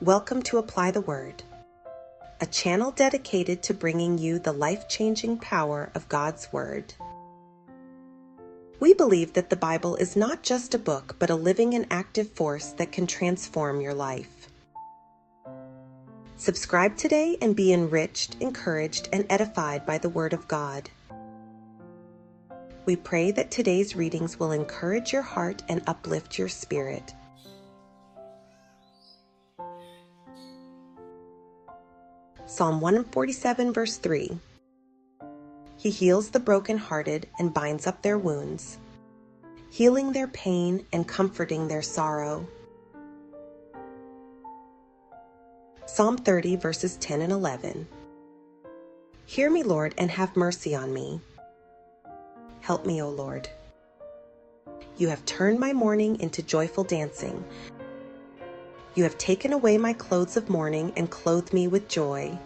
Welcome to Apply the Word, a channel dedicated to bringing you the life-changing power of God's Word. We believe that the Bible is not just a book, but a living and active force that can transform your life. Subscribe today and be enriched, encouraged, and edified by the Word of God. We pray that today's readings will encourage your heart and uplift your spirit. Psalm 147, verse 3. He heals the brokenhearted and binds up their wounds, healing their pain and comforting their sorrow. Psalm 30, verses 10 and 11. Hear me, Lord, and have mercy on me. Help me, O Lord. You have turned my mourning into joyful dancing. You have taken away my clothes of mourning and clothed me with joy.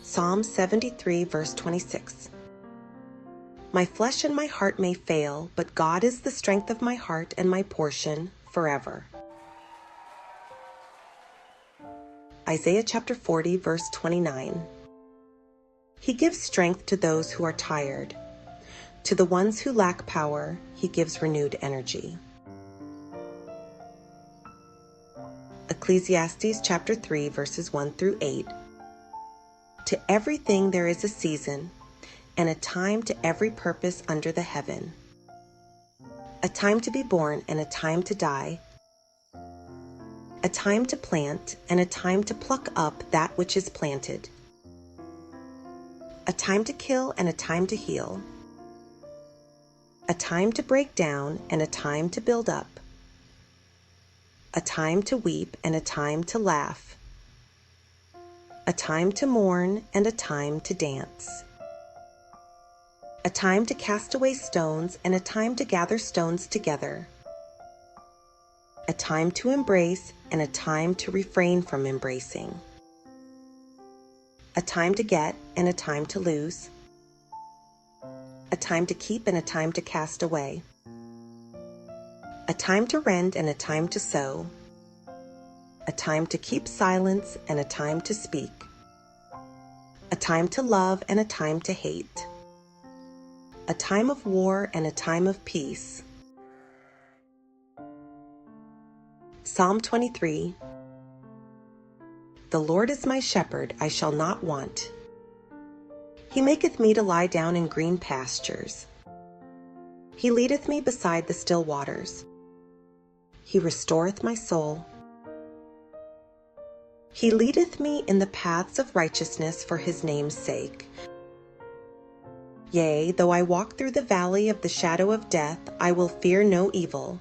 Psalm 73, verse 26. My flesh and my heart may fail, but God is the strength of my heart and my portion forever. Isaiah chapter 40, verse 29. He gives strength to those who are tired. To the ones who lack power, he gives renewed energy. Ecclesiastes chapter 3, verses 1 through 8. To everything there is a season, and a time to every purpose under the heaven. A time to be born and a time to die. A time to plant and a time to pluck up that which is planted. A time to kill and a time to heal. A time to break down and a time to build up. A time to weep and a time to laugh. A time to mourn and a time to dance. A time to cast away stones and a time to gather stones together. A time to embrace and a time to refrain from embracing. A time to get and a time to lose. A time to keep and a time to cast away. A time to rend and a time to sow. A time to keep silence and a time to speak. A time to love and a time to hate. A time of war and a time of peace. Psalm 23. The Lord is my shepherd, I shall not want. He maketh me to lie down in green pastures. He leadeth me beside the still waters. He restoreth my soul. He leadeth me in the paths of righteousness for his name's sake. Yea, though I walk through the valley of the shadow of death, I will fear no evil.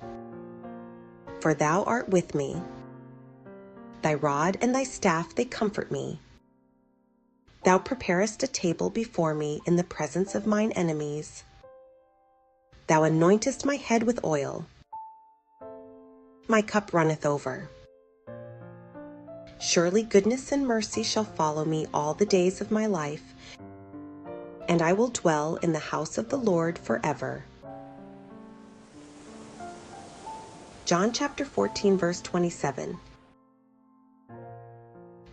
For thou art with me. Thy rod and thy staff, they comfort me. Thou preparest a table before me in the presence of mine enemies. Thou anointest my head with oil. My cup runneth over. Surely goodness and mercy shall follow me all the days of my life, and I will dwell in the house of the Lord forever. John chapter 14, verse 27.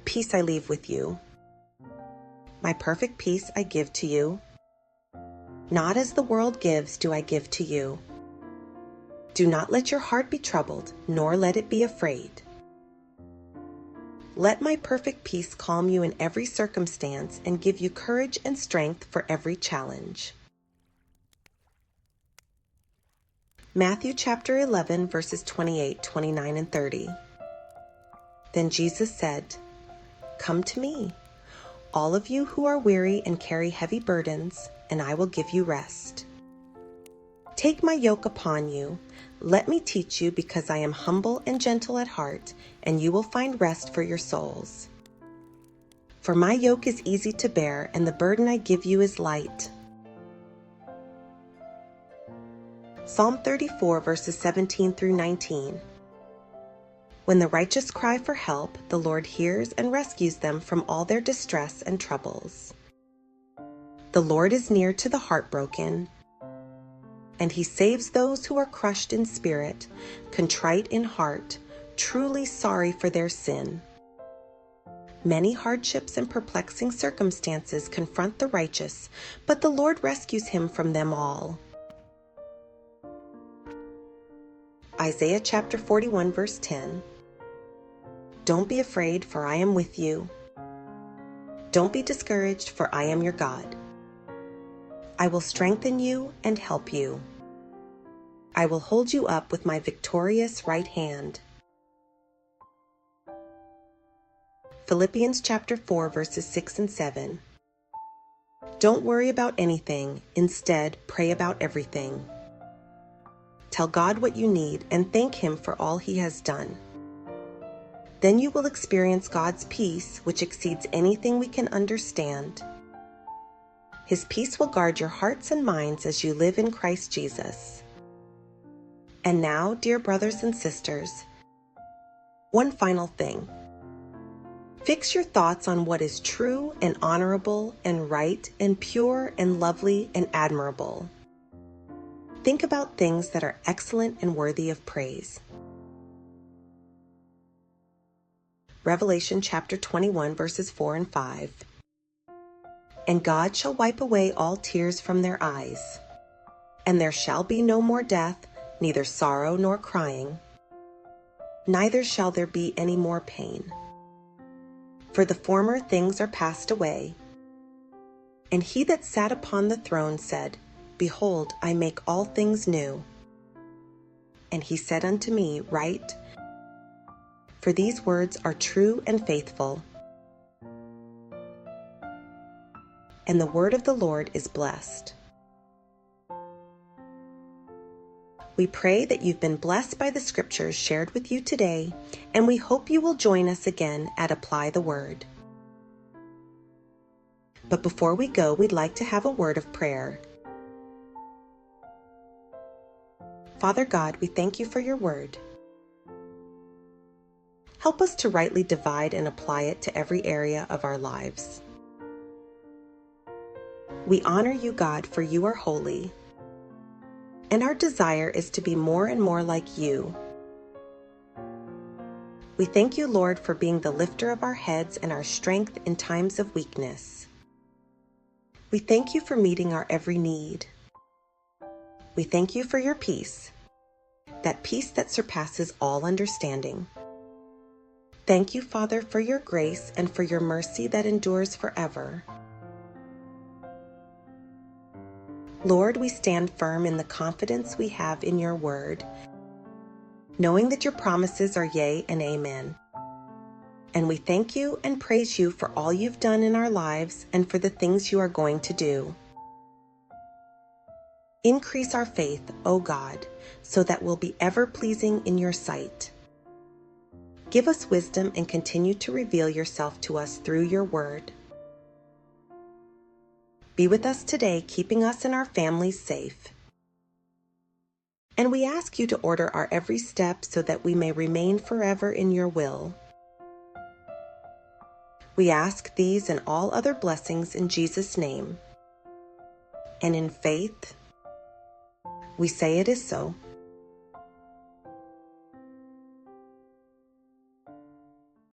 Peace I leave with you. My perfect peace I give to you. Not as the world gives do I give to you. Do not let your heart be troubled, nor let it be afraid. Let my perfect peace calm you in every circumstance and give you courage and strength for every challenge. Matthew chapter 11, verses 28, 29, and 30. Then Jesus said, Come to me, all of you who are weary and carry heavy burdens, and I will give you rest. Take my yoke upon you. Let me teach you, because I am humble and gentle at heart, and you will find rest for your souls. For my yoke is easy to bear, and the burden I give you is light. Psalm 34, verses 17 through 19. When the righteous cry for help, the Lord hears and rescues them from all their distress and troubles. The Lord is near to the heartbroken and he saves those who are crushed in spirit, contrite in heart, truly sorry for their sin. Many hardships and perplexing circumstances confront the righteous, but the Lord rescues him from them all. Isaiah chapter 41, verse 10. Don't be afraid, for I am with you. Don't be discouraged, for I am your God. I will strengthen you and help you. I will hold you up with my victorious right hand. Philippians chapter 4, verses 6 and 7. Don't worry about anything. Instead, pray about everything. Tell God what you need and thank Him for all He has done. Then you will experience God's peace, which exceeds anything we can understand. His peace will guard your hearts and minds as you live in Christ Jesus. And now, dear brothers and sisters, one final thing. Fix your thoughts on what is true and honorable and right and pure and lovely and admirable. Think about things that are excellent and worthy of praise. Revelation chapter 21, verses 4 and 5. And God shall wipe away all tears from their eyes, and there shall be no more death, neither sorrow nor crying, neither shall there be any more pain. For the former things are passed away. And he that sat upon the throne said, Behold, I make all things new. And he said unto me, Write, for these words are true and faithful. And the word of the Lord is blessed. We pray that you've been blessed by the scriptures shared with you today, and we hope you will join us again at Apply the Word. But before we go, we'd like to have a word of prayer. Father God, we thank you for your word. Help us to rightly divide and apply it to every area of our lives. We honor you, God, for you are holy, and our desire is to be more and more like you. We thank you, Lord, for being the lifter of our heads and our strength in times of weakness. We thank you for meeting our every need. We thank you for your peace, that peace that surpasses all understanding. Thank you, Father, for your grace and for your mercy that endures forever. Lord, we stand firm in the confidence we have in your word, knowing that your promises are yea and amen. And we thank you and praise you for all you've done in our lives and for the things you are going to do. Increase our faith, O God, so that we'll be ever pleasing in your sight. Give us wisdom and continue to reveal yourself to us through your word. Be with us today, keeping us and our families safe. And we ask you to order our every step so that we may remain forever in your will. We ask these and all other blessings in Jesus' name. And in faith, we say it is so.